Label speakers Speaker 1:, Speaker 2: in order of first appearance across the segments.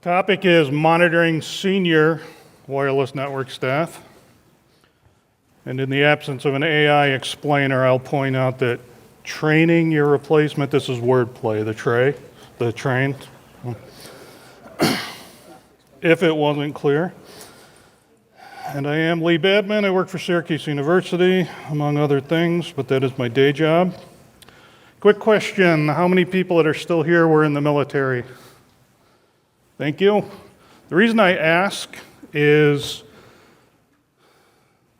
Speaker 1: Topic is monitoring senior wireless network staff. And in the absence of an AI explainer, I'll point out that training your replacement, this is wordplay, the trained, if it wasn't clear. And I am Lee Badman. I work for Syracuse University, among other things, but that is my day job. Quick question, how many people that are still here were in the military? Thank you. The reason I ask is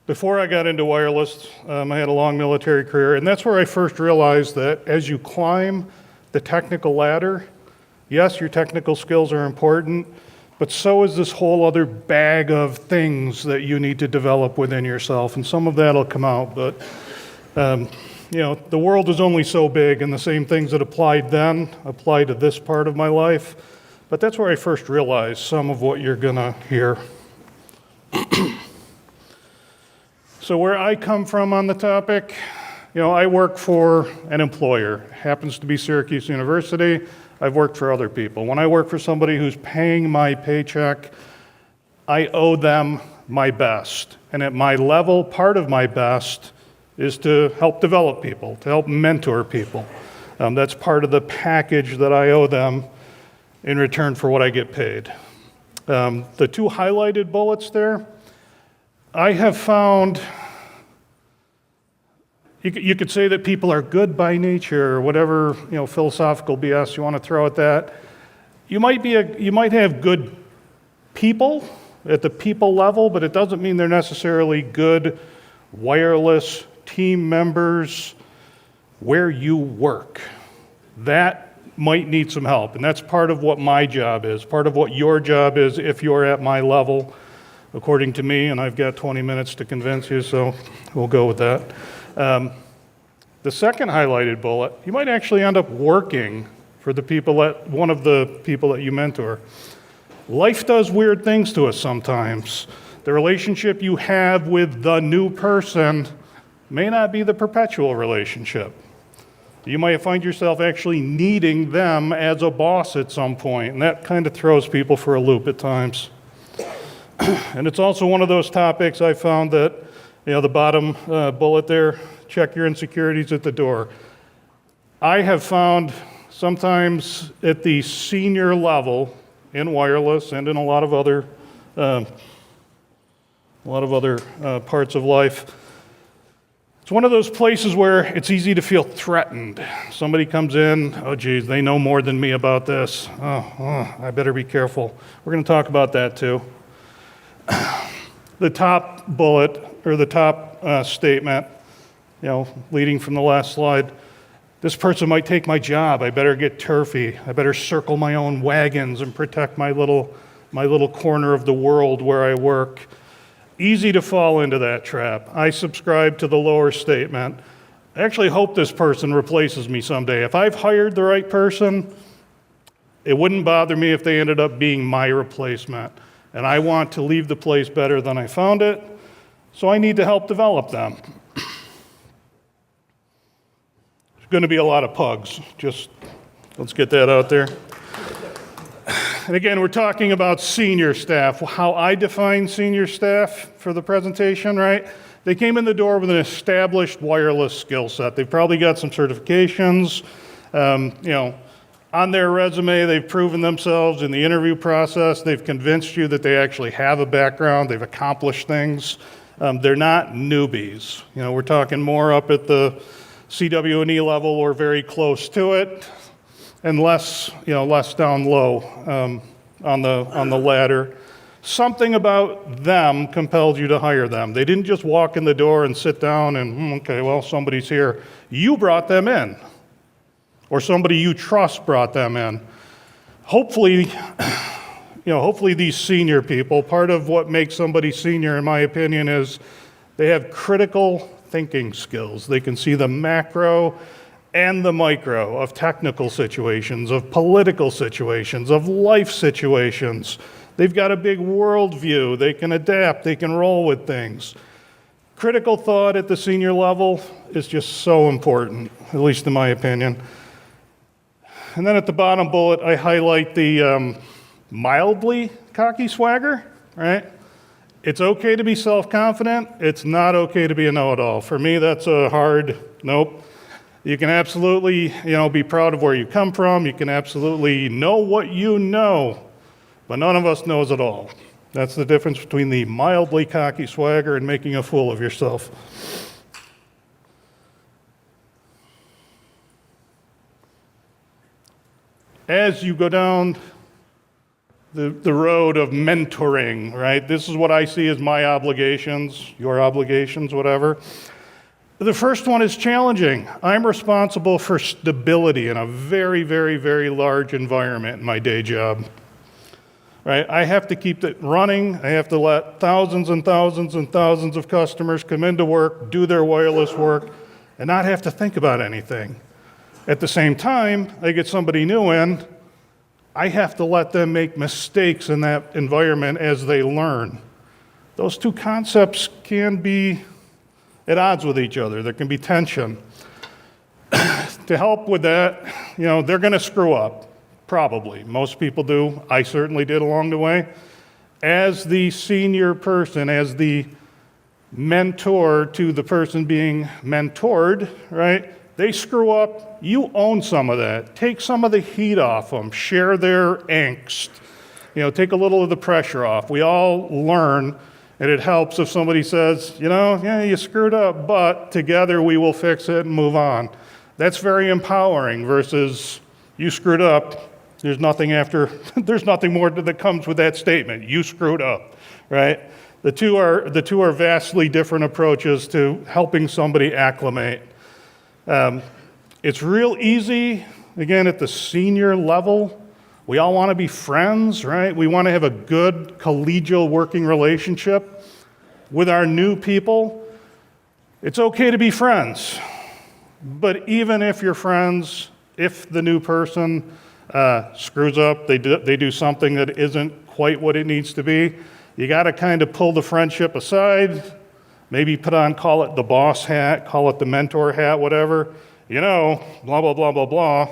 Speaker 1: before I got into wireless, I had a long military career, and that's where I first realized that as you climb the technical ladder, yes, your technical skills are important, but so is this whole other bag of things that you need to develop within yourself, and some of that will come out, but the world is only so big, and the same things that applied then apply to this part of my life. But that's where I first realized some of what you're gonna hear. So where I come from on the topic, I work for an employer. Happens to be Syracuse University. I've worked for other people. When I work for somebody who's paying my paycheck, I owe them my best. And at my level, part of my best is to help develop people, to help mentor people. That's part of the package that I owe them in return for what I get paid. The two highlighted bullets there, I have found, you could say that people are good by nature, or whatever philosophical BS you want to throw at that. You might have good people at the people level, but it doesn't mean they're necessarily good wireless team members where you work. That might need some help, and that's part of what my job is, part of what your job is if you're at my level, according to me, and I've got 20 minutes to convince you, so we'll go with that. The second highlighted bullet, you might actually end up working for one of the people that you mentor. Life does weird things to us sometimes. The relationship you have with the new person may not be the perpetual relationship. You might find yourself actually needing them as a boss at some point, and that kind of throws people for a loop at times. And it's also one of those topics I found that, the bottom bullet there, check your insecurities at the door. I have found sometimes at the senior level in wireless and in a lot of other parts of life, it's one of those places where it's easy to feel threatened. Somebody comes in, oh geez, they know more than me about this. I better be careful. We're going to talk about that too. The top bullet, or the top statement, leading from the last slide, this person might take my job. I better get turfy. I better circle my own wagons and protect my little corner of the world where I work. Easy to fall into that trap. I subscribe to the lower statement. I actually hope this person replaces me someday. If I've hired the right person, it wouldn't bother me if they ended up being my replacement. And I want to leave the place better than I found it, so I need to help develop them. There's going to be a lot of pugs. Just let's get that out there. And again, we're talking about senior staff. How I define senior staff for the presentation, right? They came in the door with an established wireless skill set. They've probably got some certifications. On their resume, they've proven themselves in the interview process. They've convinced you that they actually have a background. They've accomplished things. They're not newbies. We're talking more up at the CW&E level or very close to it, and less down low on the ladder. Something about them compelled you to hire them. They didn't just walk in the door and sit down and, okay, well, somebody's here. You brought them in, or somebody you trust brought them in. Hopefully these senior people, part of what makes somebody senior, in my opinion, is they have critical thinking skills. They can see the macro and the micro of technical situations, of political situations, of life situations. They've got a big worldview. They can adapt. They can roll with things. Critical thought at the senior level is just so important, at least in my opinion. And then at the bottom bullet, I highlight the mildly cocky swagger, right? It's okay to be self-confident. It's not okay to be a know-it-all. For me, that's a hard nope. You can absolutely, be proud of where you come from. You can absolutely know what you know, but none of us knows it all. That's the difference between the mildly cocky swagger and making a fool of yourself. As you go down the road of mentoring, right? This is what I see as my obligations, your obligations, whatever. The first one is challenging. I'm responsible for stability in a very, very, very large environment in my day job. Right? I have to keep it running. I have to let thousands and thousands and thousands of customers come into work, do their wireless work, and not have to think about anything. At the same time, I get somebody new in, I have to let them make mistakes in that environment as they learn. Those two concepts can be at odds with each other. There can be tension. To help with that, they're going to screw up. Probably. Most people do. I certainly did along the way. As the senior person, as the mentor to the person being mentored, right? They screw up, you own some of that. Take some of the heat off them. Share their angst. Take a little of the pressure off. We all learn, and it helps if somebody says, yeah, you screwed up, but together we will fix it and move on. That's very empowering versus you screwed up. There's nothing more that comes with that statement. You screwed up, right? The two are vastly different approaches to helping somebody acclimate. It's real easy, again, at the senior level. We all want to be friends, right? We want to have a good collegial working relationship with our new people. It's okay to be friends, but even if you're friends, if the new person screws up, they do something that isn't quite what it needs to be, you got to kind of pull the friendship aside, maybe call it the boss hat, call it the mentor hat, whatever. Blah, blah, blah, blah, blah.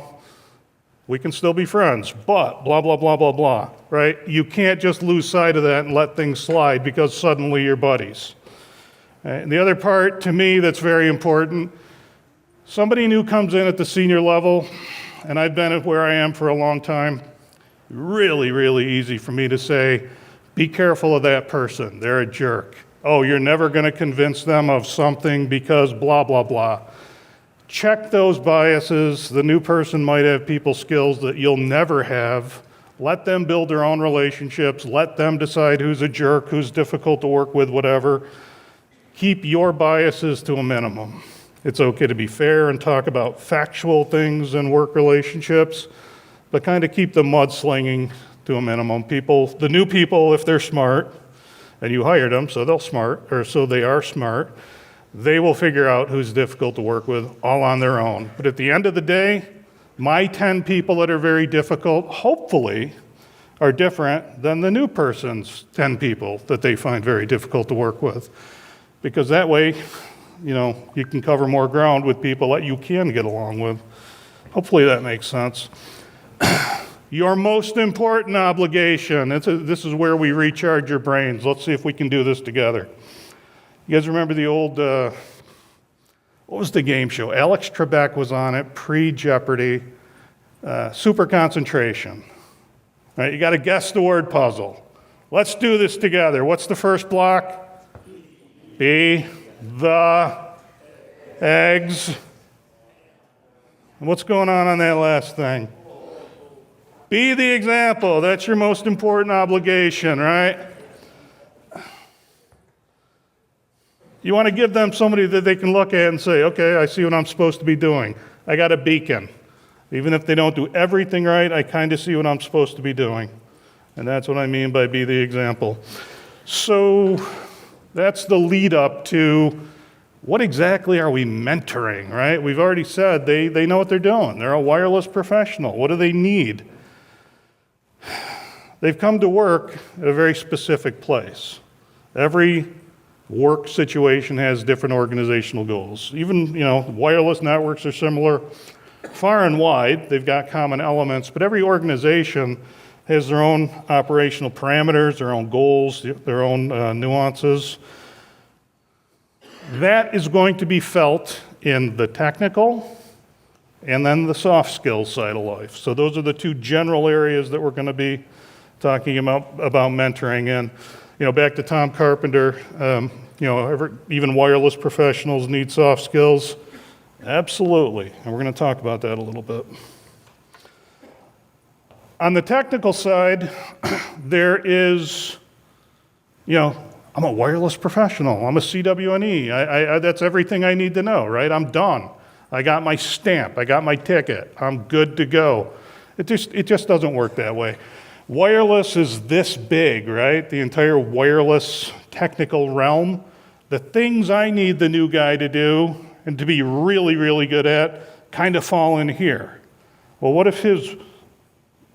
Speaker 1: We can still be friends, but blah, blah, blah, blah, blah, right? You can't just lose sight of that and let things slide because suddenly you're buddies. And the other part, to me, that's very important, somebody new comes in at the senior level, and I've been where I am for a long time, really, really easy for me to say, be careful of that person. They're a jerk. Oh, you're never going to convince them of something because blah, blah, blah. Check those biases. The new person might have people skills that you'll never have. Let them build their own relationships. Let them decide who's a jerk, who's difficult to work with, whatever. Keep your biases to a minimum. It's okay to be fair and talk about factual things in work relationships, but kind of keep the mudslinging to a minimum. The new people, if they're smart, and you hired them, so they are smart, they will figure out who's difficult to work with all on their own. But at the end of the day, my 10 people that are very difficult, hopefully, are different than the new person's 10 people that they find very difficult to work with. Because that way, you can cover more ground with people that you can get along with. Hopefully that makes sense. Your most important obligation, this is where we recharge your brains. Let's see if we can do this together. You guys remember the old, what was the game show? Alex Trebek was on it, pre-Jeopardy, super concentration. Right, you got to guess the word puzzle. Let's do this together. What's the first block? B, the, eggs. What's going on that last thing? Be the example. That's your most important obligation, right? You want to give them somebody that they can look at and say, okay, I see what I'm supposed to be doing. I got a beacon. Even if they don't do everything right, I kind of see what I'm supposed to be doing. And that's what I mean by be the example. So that's the lead up to what exactly are we mentoring, right? We've already said they know what they're doing. They're a wireless professional. What do they need? They've come to work at a very specific place. Every work situation has different organizational goals. Even, wireless networks are similar. Far and wide, they've got common elements, but every organization has their own operational parameters, their own goals, their own nuances. That is going to be felt in the technical and then the soft skills side of life. So those are the two general areas that we're going to be talking about mentoring in. Back to Tom Carpenter, even wireless professionals need soft skills. Absolutely, and we're going to talk about that a little bit. On the technical side, there is, I'm a wireless professional. I'm a CWNE. That's everything I need to know, right? I'm done. I got my stamp. I got my ticket. I'm good to go. It just doesn't work that way. Wireless is this big, right? The entire wireless technical realm. The things I need the new guy to do and to be really, really good at kind of fall in here. Well, what if his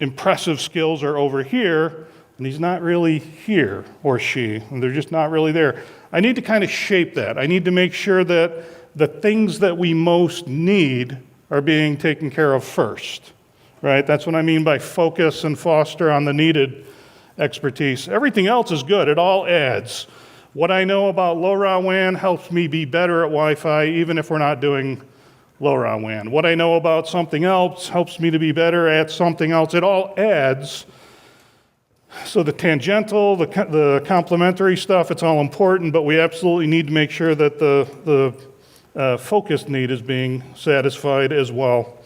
Speaker 1: impressive skills are over here and he's not really here, or she, and they're just not really there? I need to kind of shape that. I need to make sure that the things that we most need are being taken care of first, right? That's what I mean by focus and foster on the needed expertise. Everything else is good. It all adds. What I know about LoRaWAN helps me be better at Wi-Fi, even if we're not doing LoRaWAN. What I know about something else helps me to be better at something else. It all adds. So the tangential, the complementary stuff, it's all important, but we absolutely need to make sure that the focused need is being satisfied as well.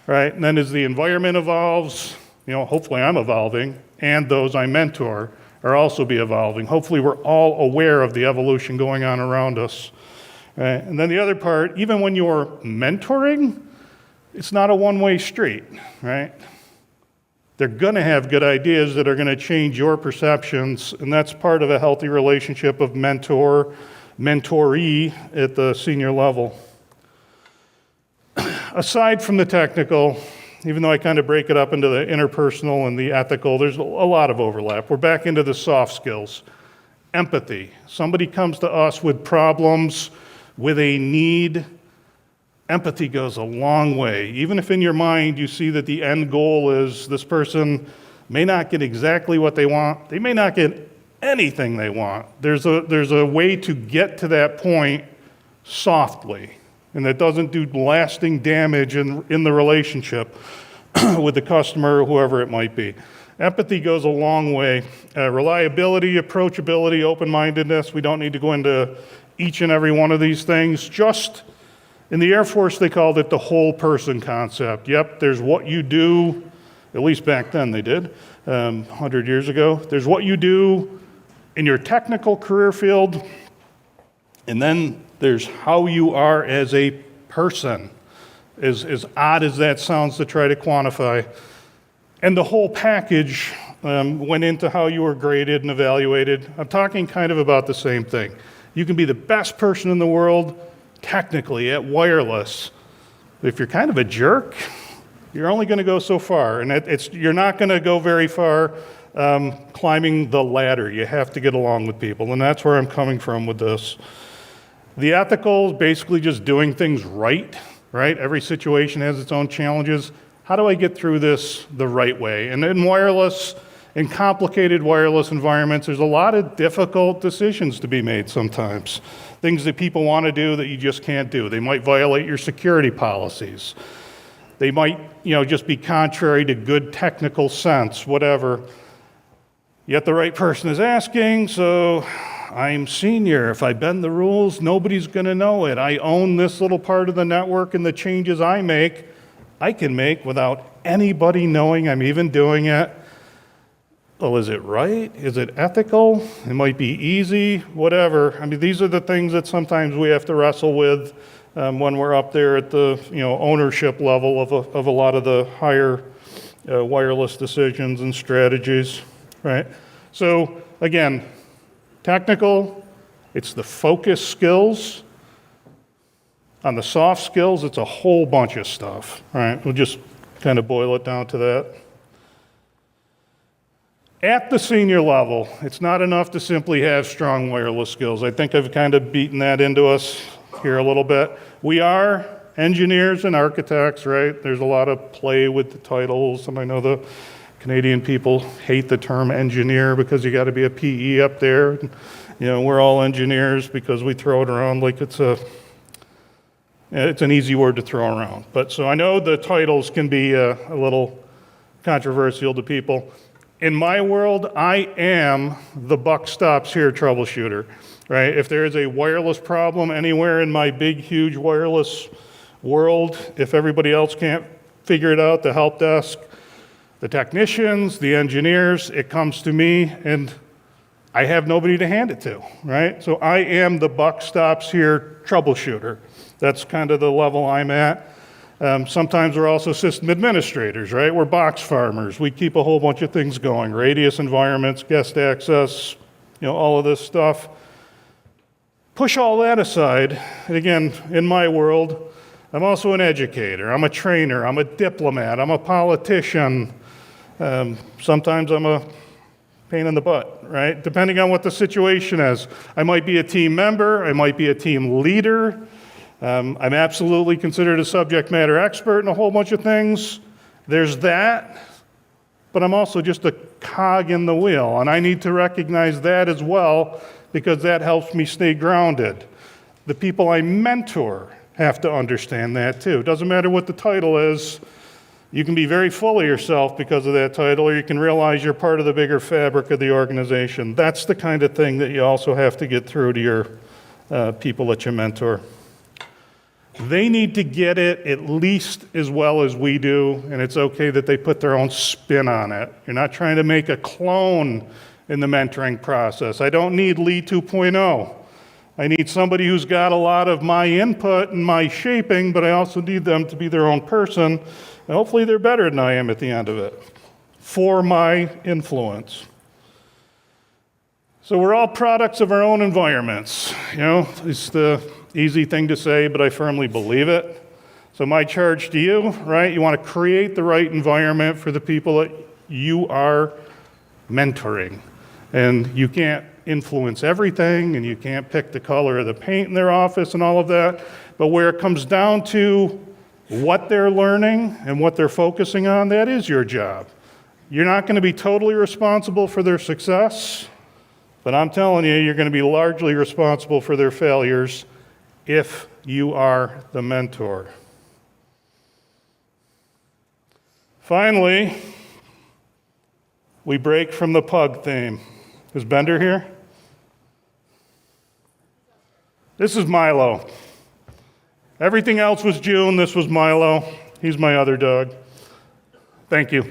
Speaker 1: Right? And then as the environment evolves, hopefully I'm evolving, and those I mentor are also be evolving. Hopefully we're all aware of the evolution going on around us. Right? And then the other part, even when you're mentoring, it's not a one-way street, right? They're going to have good ideas that are going to change your perceptions, and that's part of a healthy relationship of mentor, mentoree at the senior level. Aside from the technical, even though I kind of break it up into the interpersonal and the ethical, there's a lot of overlap. We're back into the soft skills. Empathy. Somebody comes to us with problems, with a need. Empathy goes a long way. Even if in your mind you see that the end goal is this person may not get exactly what they want, they may not get anything they want. There's a way to get to that point softly, and that doesn't do lasting damage in the relationship with the customer or whoever it might be. Empathy goes a long way. Reliability, approachability, open-mindedness. We don't need to go into each and every one of these things. Just in the Air Force, they called it the whole person concept. Yep, there's what you do, at least back then they did, 100 years ago. There's what you do in your technical career field, and then there's how you are as a person, as odd as that sounds to try to quantify. And the whole package went into how you were graded and evaluated. I'm talking kind of about the same thing. You can be the best person in the world, technically, at wireless. But if you're kind of a jerk, you're only going to go so far. And you're not going to go very far climbing the ladder. You have to get along with people. And that's where I'm coming from with this. The ethical is basically just doing things right? Every situation has its own challenges. How do I get through this the right way? And in wireless, in complicated wireless environments, there's a lot of difficult decisions to be made sometimes. Things that people want to do that you just can't do. They might violate your security policies. They might, just be contrary to good technical sense, whatever. Yet the right person is asking, so I'm senior. If I bend the rules, nobody's going to know it. I own this little part of the network, and the changes I can make without anybody knowing I'm even doing it. Well, is it right? Is it ethical? It might be easy, whatever. I mean, these are the things that sometimes we have to wrestle with when we're up there at the ownership level of a lot of the higher wireless decisions and strategies, right? So again, technical, it's the focus skills. On the soft skills, it's a whole bunch of stuff, right? We'll just kind of boil it down to that. At the senior level, it's not enough to simply have strong wireless skills. I think I've kind of beaten that into us here a little bit. We are engineers and architects, right? There's a lot of play with the titles, and I know the Canadian people hate the term engineer because you got to be a PE up there. You know, we're all engineers because we throw it around like it's an easy word to throw around. But so I know the titles can be a little controversial to people. In my world, I am the buck stops here troubleshooter, right? If there is a wireless problem anywhere in my big, huge wireless world, if everybody else can't figure it out, the help desk, the technicians, the engineers, it comes to me, and I have nobody to hand it to, right? So I am the buck stops here troubleshooter. That's kind of the level I'm at. Sometimes we're also system administrators, right? We're box farmers. We keep a whole bunch of things going, radius environments, guest access, all of this stuff. Push all that aside, and again, in my world, I'm also an educator, I'm a trainer, I'm a diplomat, I'm a politician. Sometimes I'm a pain in the butt, right? Depending on what the situation is. I might be a team member, I might be a team leader. I'm absolutely considered a subject matter expert in a whole bunch of things. There's that, but I'm also just a cog in the wheel, and I need to recognize that as well because that helps me stay grounded. The people I mentor have to understand that too. It doesn't matter what the title is. You can be very full of yourself because of that title, or you can realize you're part of the bigger fabric of the organization. That's the kind of thing that you also have to get through to your people that you mentor. They need to get it at least as well as we do, and it's okay that they put their own spin on it. You're not trying to make a clone in the mentoring process. I don't need Lee 2.0. I need somebody who's got a lot of my input and my shaping, but I also need them to be their own person, and hopefully they're better than I am at the end of it, for my influence. So we're all products of our own environments. It's the easy thing to say, but I firmly believe it. So my charge to you, right? You want to create the right environment for the people that you are mentoring. And you can't influence everything, and you can't pick the color of the paint in their office and all of that. But where it comes down to what they're learning and what they're focusing on, that is your job. You're not going to be totally responsible for their success, but I'm telling you, you're going to be largely responsible for their failures if you are the mentor. Finally, we break from the pug theme. Is Bender here? This is Milo. Everything else was June, this was Milo. He's my other dog. Thank you.